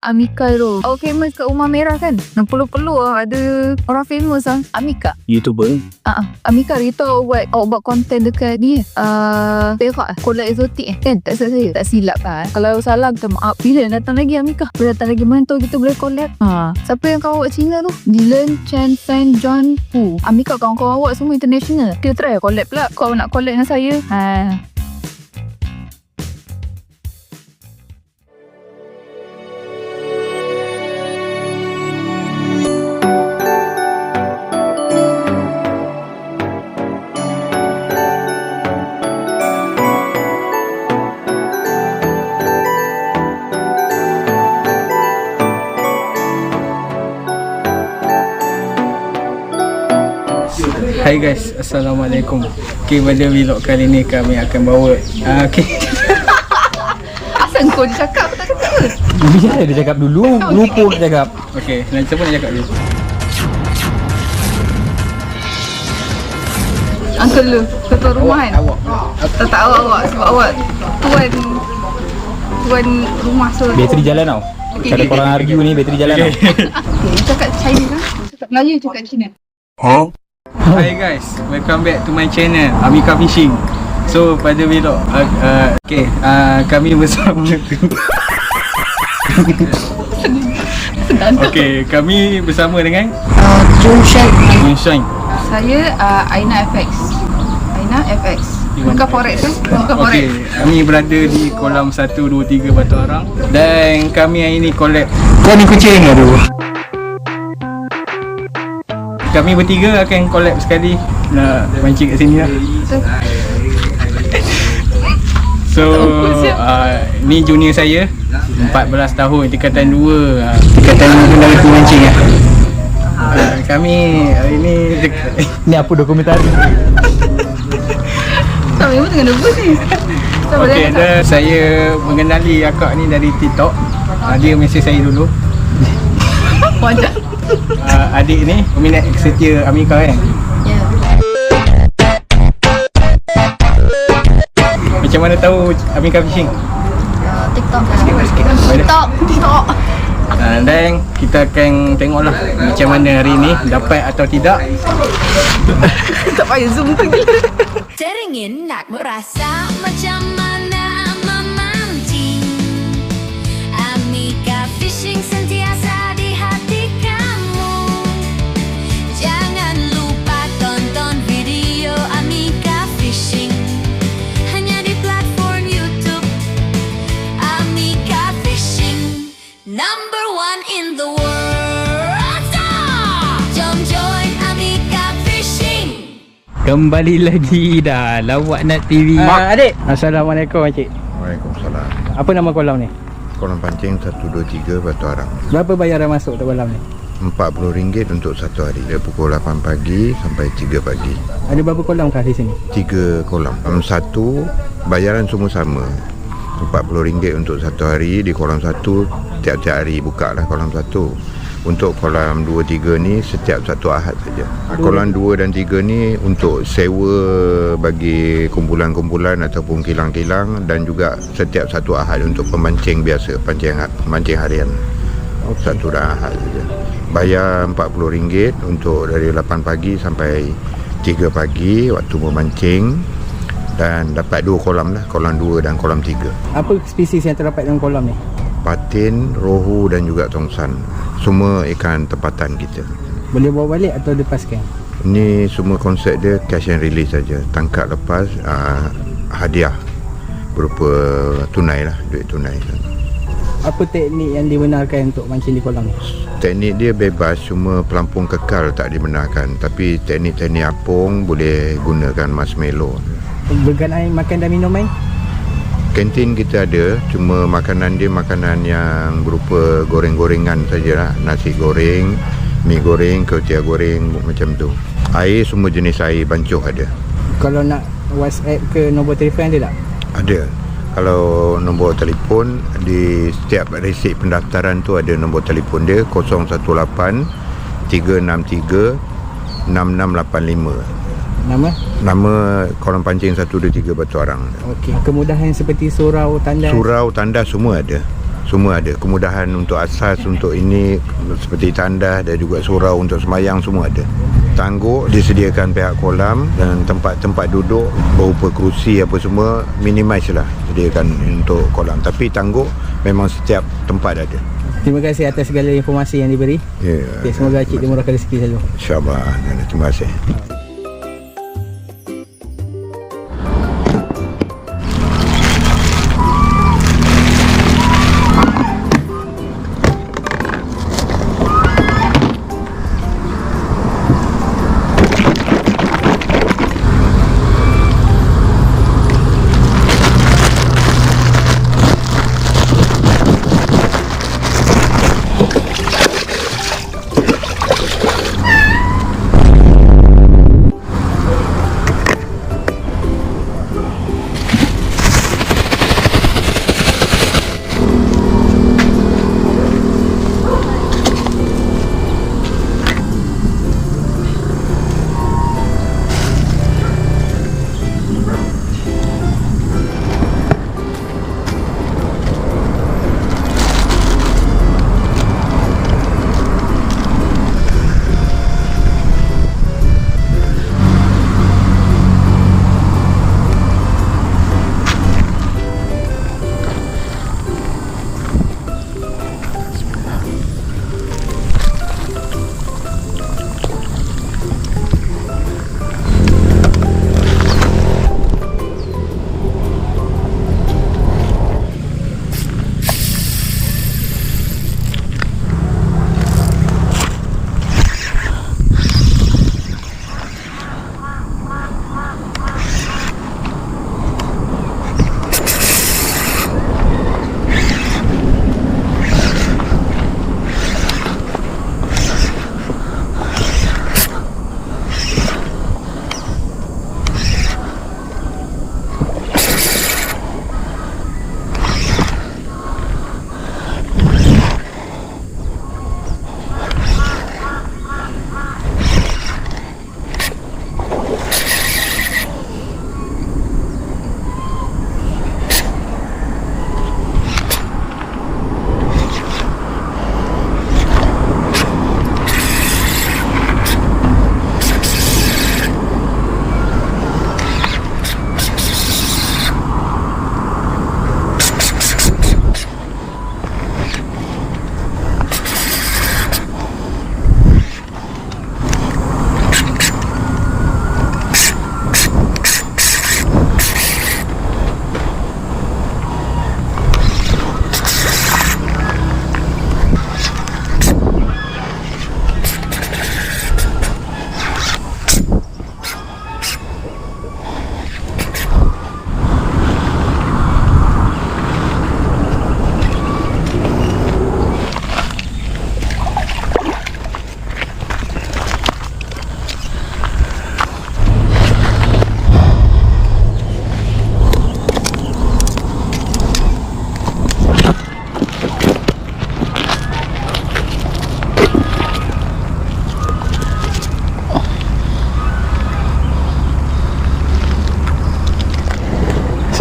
Amika tu. Awak famous kat Rumah Merah kan? Nak perlu-perlu ada orang famous lah. Amika. YouTuber. Amika hari tu awak buat konten dekat ni Perak collab eksotik kan? Tak silap saya. Tak silap kan? Kalau salah minta maaf. Bila datang lagi Amika? Bila datang lagi mana tahu kita boleh collab. Siapa yang kawan awak Cina tu? Dylan, Chen, Fan, John, Hu. Amika kawan-kawan awak semua international. Kita try collab pula. Kau nak collab dengan saya? Hai guys, Assalamualaikum. Pada vlog kali ni kami akan bawa Asal kau dia cakap tak kata? Biar dia cakap dulu, lupa dia cakap. Okay, nanti siapa nak cakap dulu? Uncle lu, ketua rumah kan? Awak. Tak awak sebab awak tuan rumah so. Bateri jalan tau. Okay, Ada korang argue ni, bateri jalan tau. Okay, cakap Chinese lah. Cakap Melayu, cakap Cina. Hi guys, welcome back to my channel Amika Fishing. So pada vlog kami bersama kami bersama dengan Jun Shine. Saya Aina FX. Bukan Forex kan? Bukan Forex. Kami berada di kolam 1, 2, 3 Batu Arang. Dan kami hari ni collab. Kau ni kucing aduh. Kami bertiga akan collab sekali. Nak mancing kat sini lah. So ni junior saya 14 tahun, tingkatan 2. Tingkatan 2 pun dah reti mancing lah. Kami hari ni Ni apa dokumentari? Kami pun tengah nervous ni. Saya mengenali akak ni dari TikTok. Dia mesej saya dulu. Wajah. Adik ni peminat setia Amika kan? Ya. Macam mana tahu Amika Fishing? TikTok lah. Sikit. TikTok. Dan kita akan tengoklah macam mana hari ni, dapat atau tidak. Tak payah zoom tu gila. Teringin nak merasa macam mana memancing. Amika Fishing sentiasa di hati kamu. Jangan lupa tonton video Amika Fishing hanya di platform YouTube Amika Fishing, number 1 in the world. Jom join Amika Fishing. Kembali lagi dah Lawak Nat TV. Adik. Assalamualaikum Encik. Waalaikumsalam. Apa nama kolam ni? Kolam pancing 123 Batu Arang. Berapa bayaran masuk tu kolam ni? RM40 untuk satu hari. Dari pukul 8 pagi sampai 3 pagi. Ada berapa kolam kah di sini? 3 kolam. Satu bayaran semua sama. RM40 untuk satu hari. Di kolam 1 tiap-tiap hari buka lah kolam 1. Untuk kolam 2, 3 ni setiap satu Ahad saja. Kolam 2 dan 3 ni untuk sewa bagi kumpulan-kumpulan ataupun kilang-kilang, dan juga setiap satu Ahad untuk pemancing biasa, mancing harian. Satu dah Ahad saja. Bayar RM40 untuk dari 8 pagi sampai 3 pagi waktu memancing, dan dapat 2 kolam lah, kolam 2 dan kolam 3. Apa spesies yang terdapat dalam kolam ni? Patin, rohu dan juga tongsan. Semua ikan tempatan kita. Boleh bawa balik atau lepaskan? Ini semua konsep dia cash and release saja. Tangkap lepas, hadiah berupa tunai lah, duit tunai. Apa teknik yang dibenarkan untuk mancing di kolam ni? Teknik dia bebas, cuma pelampung kekal tak dibenarkan. Tapi teknik-teknik apung boleh gunakan marshmallow. Berkenaan makan dan minum main? Kantin kita ada, cuma makanan dia makanan yang berupa goreng-gorengan sajalah. Nasi goreng, mi goreng, kutia goreng, macam tu. Air semua jenis air bancuh ada. Kalau nak WhatsApp ke nombor telefon ada tak? Ada. Kalau nombor telefon, di setiap resip pendaftaran tu ada nombor telefon dia, 018 363 6685. Nama kolam pancing 123 Batu Arang. Okey, kemudahan seperti surau, tandas. Surau, tandas semua ada. semua ada. Kemudahan untuk asas, untuk ini seperti tandas dan juga surau untuk sembahyang semua ada. Tangguk disediakan pihak kolam dan tempat-tempat duduk berupa kerusi apa semua minimize lah sediakan untuk kolam. Tapi tangguk memang setiap tempat ada. Terima kasih atas segala informasi yang diberi. Okay, semoga Cik dimurahkan rezeki selalu. InsyaAllah. Terima kasih.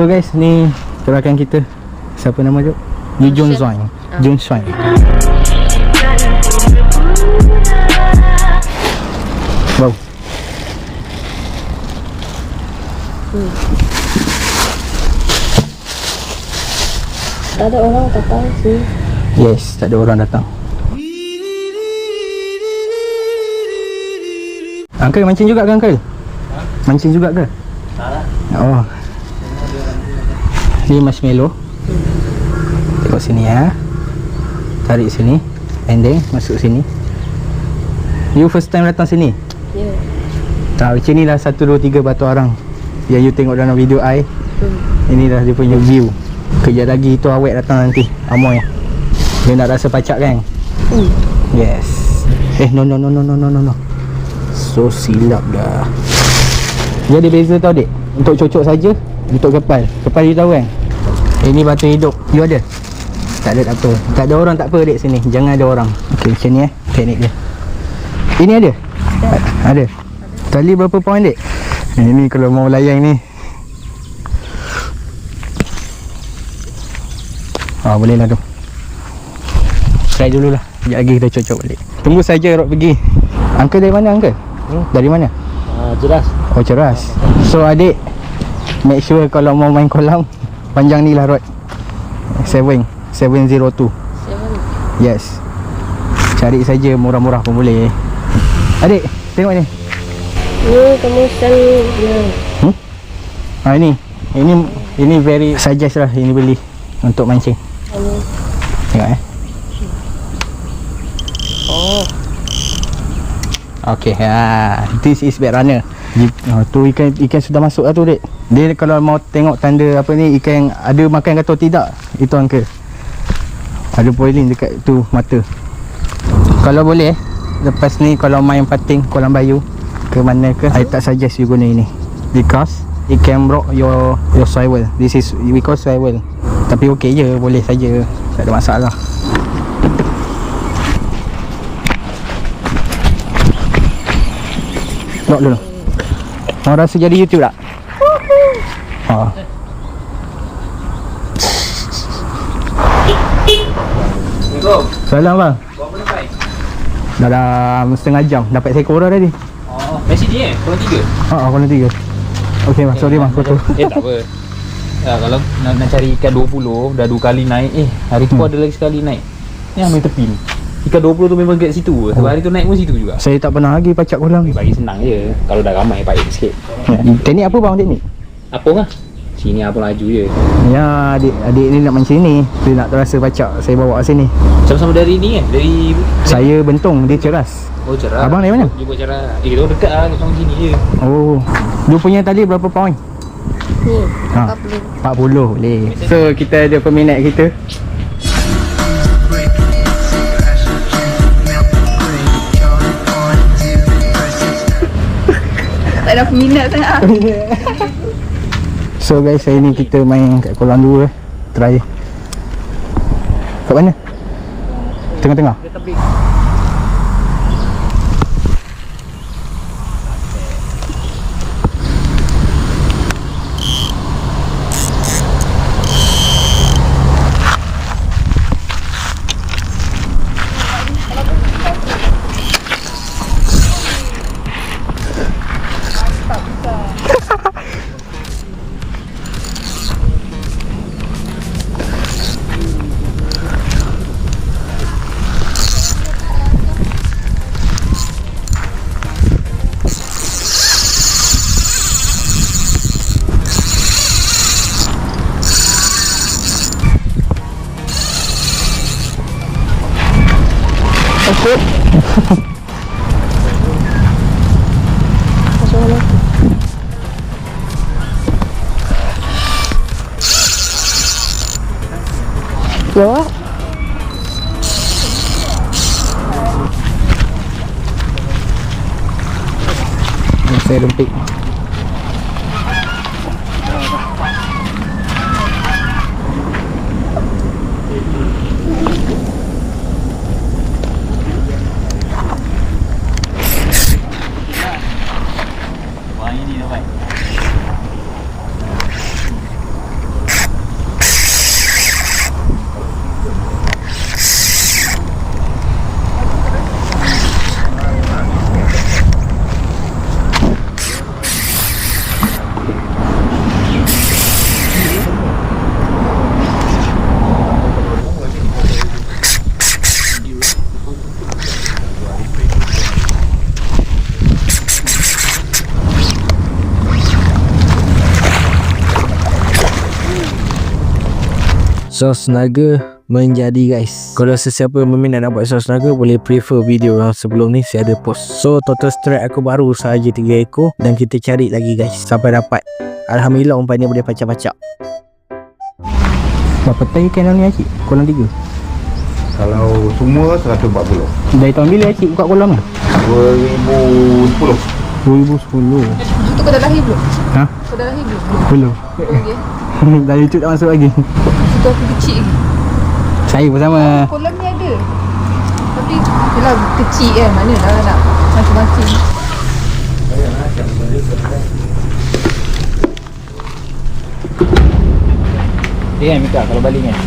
So guys, ni rakan kita. Siapa nama tu? Yu Jun Swan. Jun Swan. Wow. Tak ada orang datang sih. Yes, tak ada orang datang. Uncle mancing juga ke Uncle? Mancing juga ke? Oh. Ni marshmallow. Tengok sini ya. Tarik sini. And then masuk sini. You first time datang sini? Ya. Tak, macam ni lah 1, 2, 3 batu arang yang you tengok dalam video I. Ini dah dia punya view. Kejap lagi tu awet datang nanti. Amoy. Dia nak rasa pacak kan? Yes. No. So silap dah. Dia ada beza tau dek. Untuk cocok saja, untuk kepal. Kepal you tahu kan? Ini batu hidup. You ada? Tak ada, tak apa. Tak ada orang tak apa dek sini. Jangan ada orang. Okey, macam ni teknik dia. Ini ada? Ada. Tali berapa poin dek? Ini kalau mau layang ni. Boleh lah tu. Try dululah. Sekejap lagi kita cocok balik. Tunggu saja Rod pergi. Uncle dari mana Uncle? Dari mana? Jelas. Oh Ceras. So adik, make sure kalau mau main kolam, panjang ni lah Rod. 702. Yes. Cari saja murah-murah pun boleh. Adik, tengok ni. Ni kawasan Ini very suggest lah ini beli untuk mancing. Tengok Okay, this is bait runner. Tu ikan sudah masuk lah tu dek. Dia kalau mau tengok tanda apa ni, ikan yang ada makan atau tidak, itu Uncle. Ada boiling dekat tu mata. Kalau boleh lepas ni kalau main pating kolam Bayu ke mana ke, I tak suggest you guna ini because it can block your swivel. This is we call swivel. Tapi okey je, boleh saja, tak ada masalah. Lock dulu. Mau rasa jadi YouTube tak? Salam bang. Dalam setengah jam dapat seekor dah tadi. Messi ni Kolam 3. Kolam 3. Okey bang, sorry bang, foto. Tak apa. Kalau nak cari ikan 20 dah 2 kali naik. Hari tu ada lagi sekali naik. Ni ambil tepi ni. Ikan 20 tu memang kat situ. Sebab hari tu naik pun situ juga. Saya tak pernah lagi pacak kolam ni. Bagi senang je. Kalau dah ramai payah sikit. Teknik apa bang teknik? Apa lah? Sini apa laju je. Ya, adik ni nak mancing ni. Dia nak terasa pacak, saya bawa ke sini. Sama-sama dari ni kan? Dari Saya Bentong, dia Ceras. Oh cerah. Abang dari mana? Jumpa cerah. Kita dekat lah, kita sini je. Oh, dia punya tali berapa pound? ni 40 boleh. So kita ada peminat kita. Tak ada peminat sangat. So guys, hari ni kita main kat kolam 2. Try. Kat mana? Tengah-tengah. Bawa. Saya rempik. Sos naga menjadi guys. Kalau sesiapa berminat nak buat sos naga, boleh prefer video yang sebelum ni, saya ada post. So total strike aku baru sahaja 3 ekor dan kita cari lagi guys sampai dapat. Alhamdulillah umpannya boleh pacak-pacak. Berapa tan ikan dalam ni Acik? Kolam 3? Kalau semua 140. Dari tahun bila Acik buka kolam ni? 2010. 2010. Itu kau dah lahir belum? Ha? Kau dah lahir belum? Belum. Okay. Dah YouTube tak masuk lagi. Itu aku kecil lagi. Saya pun sama. Kolam ni ada. Tapi yelah kecil kan. Mana dah nak macam-macam. Dia kan Mika kalau balik kan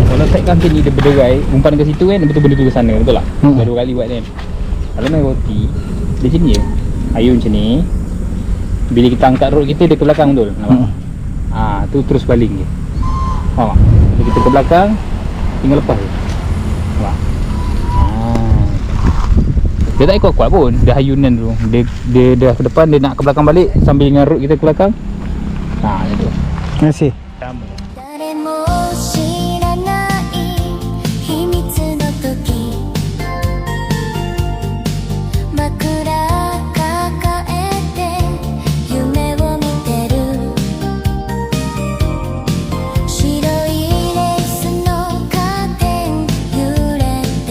Kalau set kan macam ni dia berderai, umpan ke situ kan, betul benda tu ke sana, betul tak? Dah 2 kali buat kan. Kalau main roti, dia macam ni je. Ayun macam ni. Bila kita angkat rod kita, dia ke belakang betul. Nampak? Tu terus baling je. Faham tak? Bila kita ke belakang, tinggal lepas je. Nampak? Dia tak kuat-kuat pun, dia hayunan dulu. Dia dah ke depan, dia nak ke belakang balik sambil dengan rod kita ke belakang. Macam tu. Terima kasih. Sama. 誰も知らない秘密の時枕抱えて夢を見てる白いレースのカーテン揺れて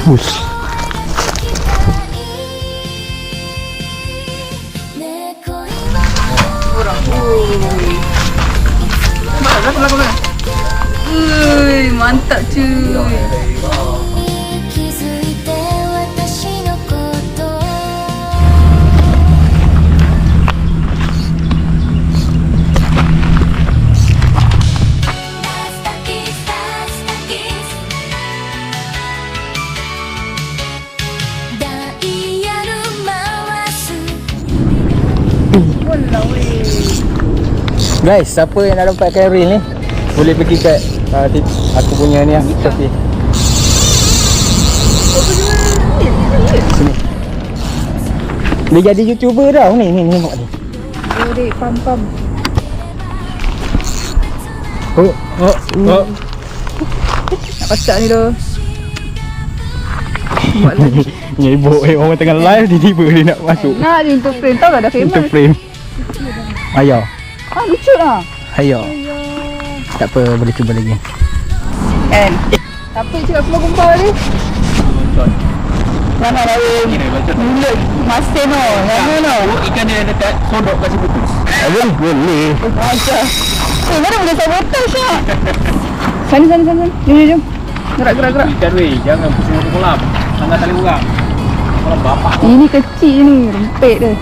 Push. Mantap cuy. 気づいて私のことダイヤル回す Guys, siapa yang nak dapatkan reel ni boleh pergi kat aku punya ni lah, Shopee. Sini. Dia jadi YouTuber dah ni tengok ni. Dek, pam. Oh. Nak pacak ni tu. Buat lagi. Ni ibu orang tengah live tiba-tiba dia nak masuk. Nak dia untuk frame. Tahu tak dah famous? Itu frame. Ayo. Lucu lah. Ayo. Tak apa, boleh cuba lagi. Kan? Siapa yang cakap keluar kumpul ni? Mana lain? Mulut masin tu. Mana tu? Ikan dia dekat sodok kasi putus. Boleh. Macam. Mana boleh sabotage tak? Sana. Jom. Gerak. Ikan weh, jangan pusing masuk kolam. Sangat tali orang. Kolam bapak. Ini kecil ni. Rempit dia.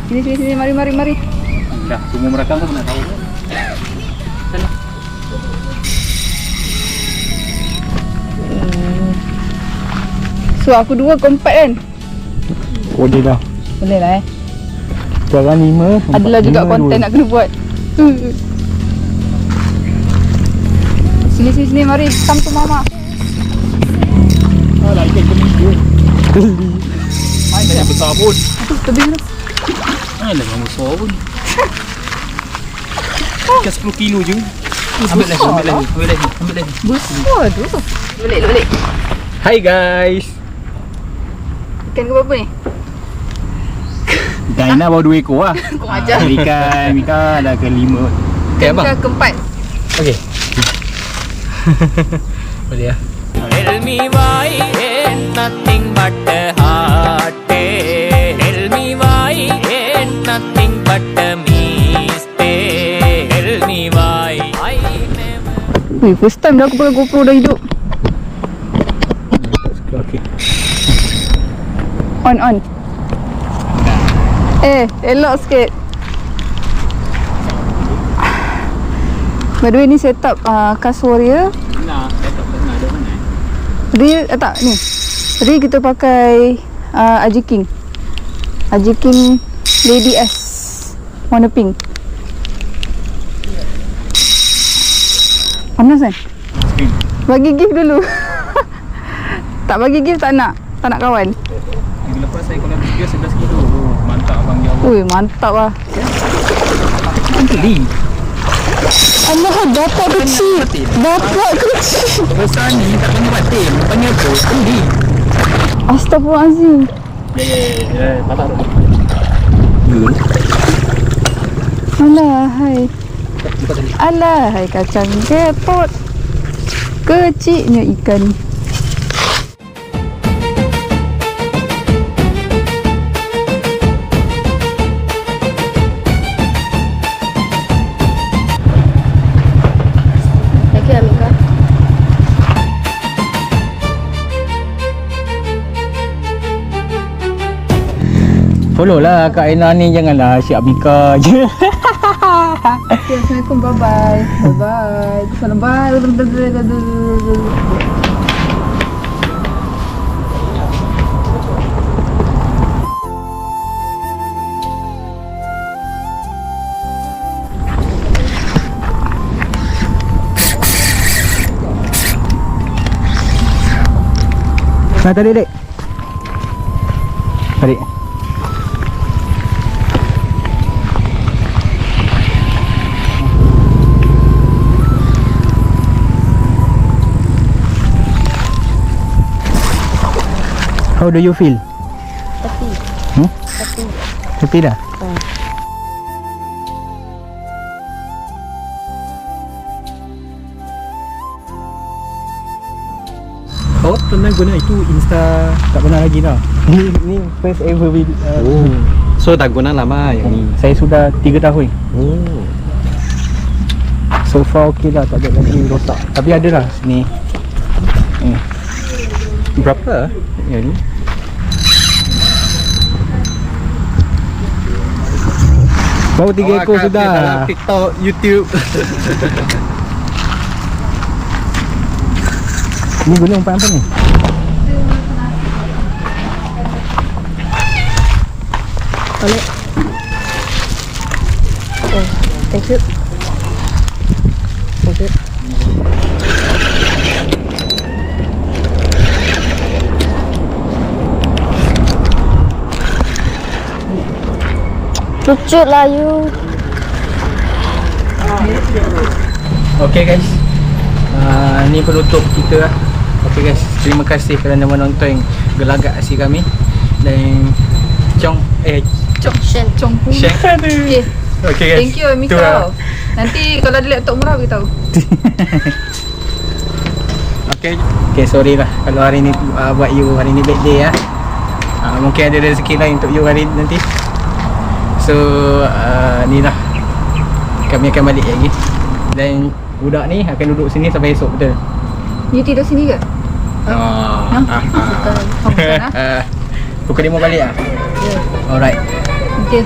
Sini. Mari. Dah, semua merekam tu nak tahu. Sana. So aku 2 kau 4 kan? Boleh dah. Boleh lah Sekarang 5. Adalah juga konten nak kena buat. Sini mari. Come to mama. Alah, ikan keli dia. Main tak besar pun. Tebing tu. Alah, yang besar pun. Ikan 10 kilo je. Ambil lagi. Besar tu. Balik. Hai guys. Ikan ke berapa ni? Ikan Ina baru 2 ekor lah. Kau ajar. Ikan dah ke 5. Okay, abang. Ikan keempat. Okey. Boleh lah. Tell me why ain't nothing but a heartache. Tell me why ain't nothing but a mistake. Tell me why I never. First time dah aku pakai GoPro dah hidup. Okey. On. Elok sikit. By the way ni set up Cast Warrior. Nak, saya tak pernah ada mana. Reel tak ni. Reel kita pakai Aji King Lady S warna pink. Panas kan? Bagi gift dulu. Tak bagi gift tak nak kawan. Minggu lepas saya kolam video 11 kilo. Mantap abang Jawa. Ui, mantap lah. Geli. Allah, dapat kecil. Besar ni tak panggil batin. Panggil apa? Geli. Astagfirullahaladzim. Patah tu. Alah, hai kacang kepot. Kecilnya ikan. Lagi Amika. Follow lah Kak Aina ni, janganlah Syed Abika je. Okay, Assalamualaikum. Bye-bye. Bye-bye. Salam bye. Nah, tarik dek. Tarik. How do you feel? Happy. Hmm? Happy. Happy dah? Oh, pernah guna itu Insta, tak pernah lagi dah. Ni first ever video. So dah guna lama yang ni. Saya sudah 3 tahun. Oh. So far okey lah, tak ada lagi rosak. Tapi ada lah sini. Berapa yang ni? Baru 3 ekor sudah. Dalam TikTok, YouTube. Ni guna umpan apa ni? Boleh. Oh, thank you. Thank you. Lucu lah you. Okay guys, ni penutup kita lah. Okay guys, terima kasih kerana menonton gelagat aksi kami. Dan Chong Shen. Chongpu. Shen. Okay. Okay guys, Thank you tu lah. Amika. Nanti kalau ada laptop murah beritahu. Okay, sorry lah kalau hari ni buat you hari ni bad day lah. Mungkin ada rezeki lain untuk you hari nanti. So ni lah, kami akan balik lagi. Dan budak ni akan duduk sini sampai esok, betul? You tidur sini ke? Bukan. Pukul 5 balik lah? Ya. Alright. Okay.